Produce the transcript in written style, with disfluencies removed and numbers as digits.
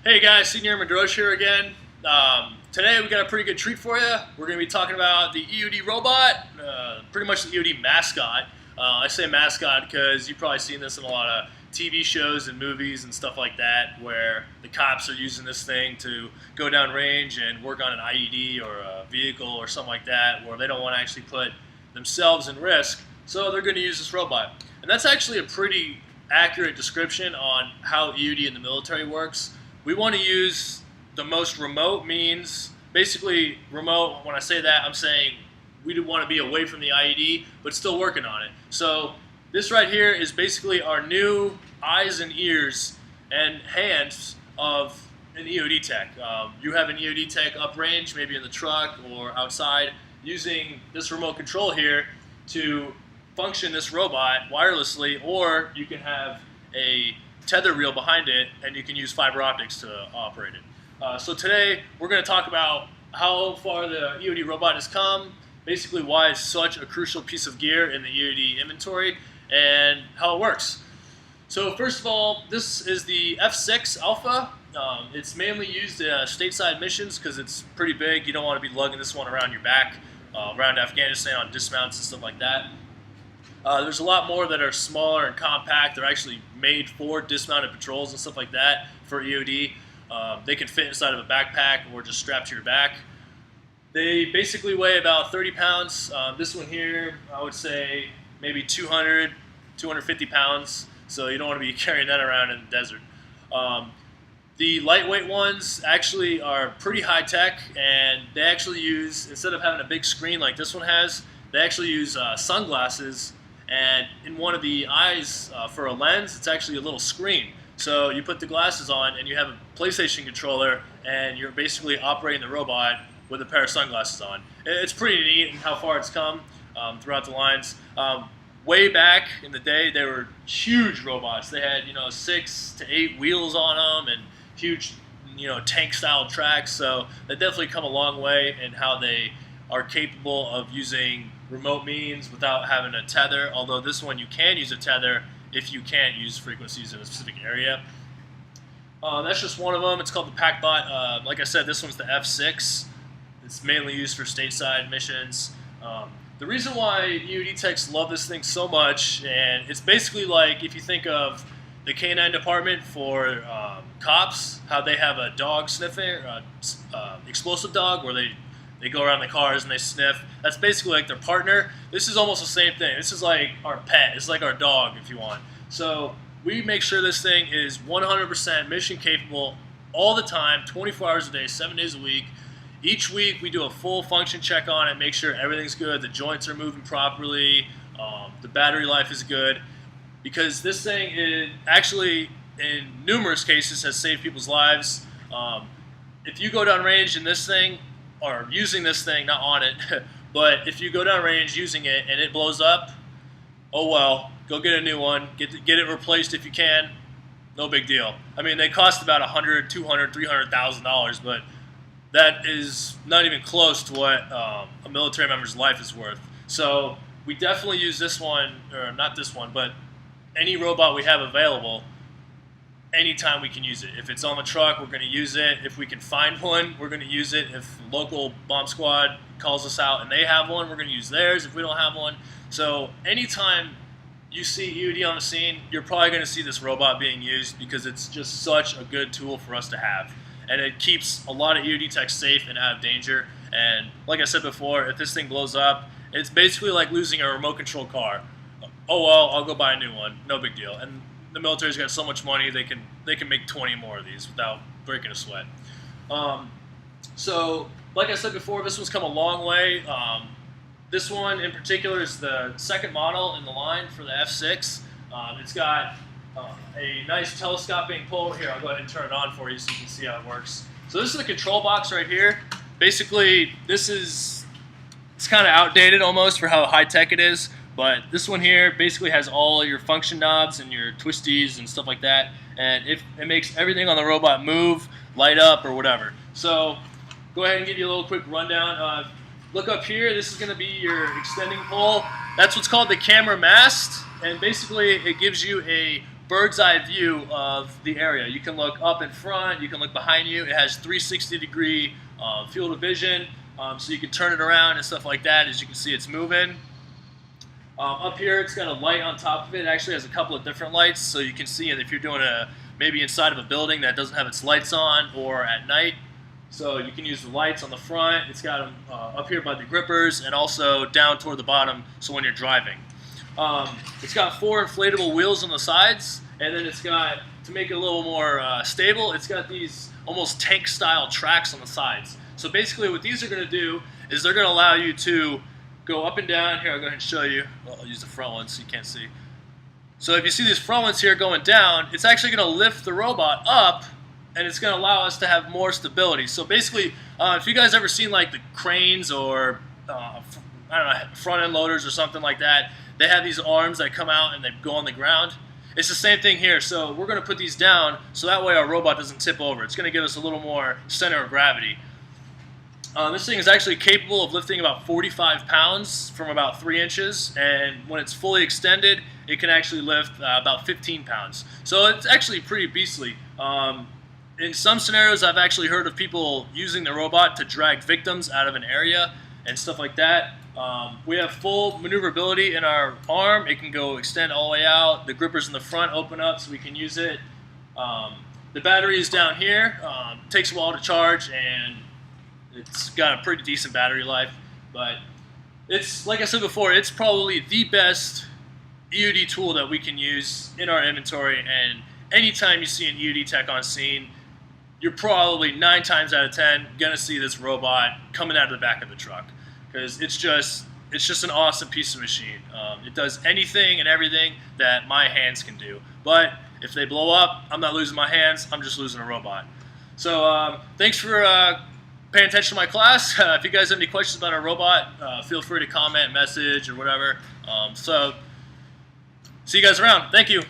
Hey guys, Senior Madrosh here again. Today we got a pretty good treat for you. We're going to be talking about the EOD robot, pretty much the EOD mascot. I say mascot because you've probably seen this in a lot of TV shows and movies and stuff like that, where the cops are using this thing to go down range and work on an IED or a vehicle or something like that, where they don't want to actually put themselves in risk, so they're going to use this robot. And that's actually a pretty accurate description on how EOD in the military works. We want to use the most remote means. Basically, remote, when I say that, I'm saying we do want to be away from the IED, but still working on it. So this right here is basically our new eyes and ears and hands of an EOD tech. You have an EOD tech uprange, maybe in the truck or outside, using this remote control here to function this robot wirelessly, or you can have a tether reel behind it and you can use fiber optics to operate it. So today we're going to talk about how far the EOD robot has come, basically why it's such a crucial piece of gear in the EOD inventory, and how it works. So first of all, this is the F6 Alpha. It's mainly used in stateside missions because it's pretty big. You don't want to be lugging this one around your back, around Afghanistan on dismounts and stuff like that. There's a lot more that are smaller and compact. They're actually made for dismounted patrols and stuff like that for EOD. They can fit inside of a backpack or just strapped to your back. They basically weigh about 30 pounds. This one here, I would say maybe 200, 250 pounds. So you don't want to be carrying that around in the desert. The lightweight ones actually are pretty high tech, and they actually use, instead of having a big screen like this one has, they actually use sunglasses. And in one of the eyes for a lens, it's actually a little screen. So you put the glasses on and you have a PlayStation controller and you're basically operating the robot with a pair of sunglasses on. It's pretty neat how far it's come throughout the lines. Way back in the day, they were huge robots. They had 6 to 8 wheels on them and huge tank-style tracks. So they definitely come a long way in how they are capable of using remote means without having a tether, although this one you can use a tether if you can't use frequencies in a specific area. That's just one of them. It's called the PackBot. Like I said, this one's the F6. It's mainly used for stateside missions. The reason why EOD techs love this thing so much, and it's basically like if you think of the K9 department for cops, how they have a dog sniffer, explosive dog, where they go around the cars and they sniff. That's basically like their partner. This is almost the same thing. This is like our pet. It's like our dog, if you want. So we make sure this thing is 100% mission capable all the time, 24 hours a day, 7 days a week. Each week we do a full function check on it, make sure everything's good, the joints are moving properly, the battery life is good. Because this thing is actually, in numerous cases, has saved people's lives. If you go down range in this thing, or using this thing, not on it, but if you go down range using it and it blows up, oh well, go get a new one, get it replaced if you can, no big deal. I mean, they cost about $100,000, $200,000, $300,000, but that is not even close to what a military member's life is worth. So we definitely use this one, or not this one, but any robot we have available. Anytime we can use it. If it's on the truck, we're going to use it. If we can find one, we're going to use it. If local bomb squad calls us out and they have one, we're going to use theirs if we don't have one. So anytime you see EOD on the scene, you're probably going to see this robot being used because it's just such a good tool for us to have. And it keeps a lot of EOD techs safe and out of danger. And like I said before, if this thing blows up, it's basically like losing a remote control car. Oh well, I'll go buy a new one. No big deal. And the military's got so much money, they can make 20 more of these without breaking a sweat. So, like I said before, this one's come a long way. This one in particular is the second model in the line for the F6. It's got a nice telescoping pole. Here, I'll go ahead and turn it on for you so you can see how it works. So this is the control box right here. Basically, it's kind of outdated almost for how high-tech it is. But this one here basically has all your function knobs and your twisties and stuff like that. And it makes everything on the robot move, light up, or whatever. So go ahead and give you a little quick rundown. Look up here. This is going to be your extending pole. That's what's called the camera mast. And basically it gives you a bird's eye view of the area. You can look up in front, you can look behind you. It has 360-degree field of vision, so you can turn it around and stuff like that. As you can see, it's moving. Up here, it's got a light on top of it. It actually has a couple of different lights, so you can see it if you're doing maybe inside of a building that doesn't have its lights on, or at night. So you can use the lights on the front. It's got them up here by the grippers, and also down toward the bottom, so when you're driving. It's got 4 inflatable wheels on the sides, and then it's got, to make it a little more stable, it's got these almost tank-style tracks on the sides. So basically what these are going to do is they're going to allow you to go up and down. Here, I'll go ahead and show you. Well, I'll use the front one so you can't see. So if you see these front ones here going down, it's actually going to lift the robot up, and it's going to allow us to have more stability. So basically, if you guys ever seen like the cranes or I don't know, front end loaders or something like that, they have these arms that come out and they go on the ground. It's the same thing here. So we're going to put these down so that way our robot doesn't tip over. It's going to give us a little more center of gravity. This thing is actually capable of lifting about 45 pounds from about 3 inches, and when it's fully extended, it can actually lift about 15 pounds. So it's actually pretty beastly. In some scenarios, I've actually heard of people using the robot to drag victims out of an area and stuff like that. We have full maneuverability in our arm. It can go extend all the way out. The grippers in the front open up so we can use it. The battery is down here. Takes a while to charge, and it's got a pretty decent battery life. But it's, like I said before, it's probably the best EOD tool that we can use in our inventory. And anytime you see an EOD tech on scene, you're probably 9 times out of 10 gonna see this robot coming out of the back of the truck, because it's just an awesome piece of machine. It does anything and everything that my hands can do. But if they blow up, I'm not losing my hands, I'm just losing a robot. So thanks for paying attention to my class. If you guys have any questions about our robot, feel free to comment, message, or whatever. So see you guys around. Thank you.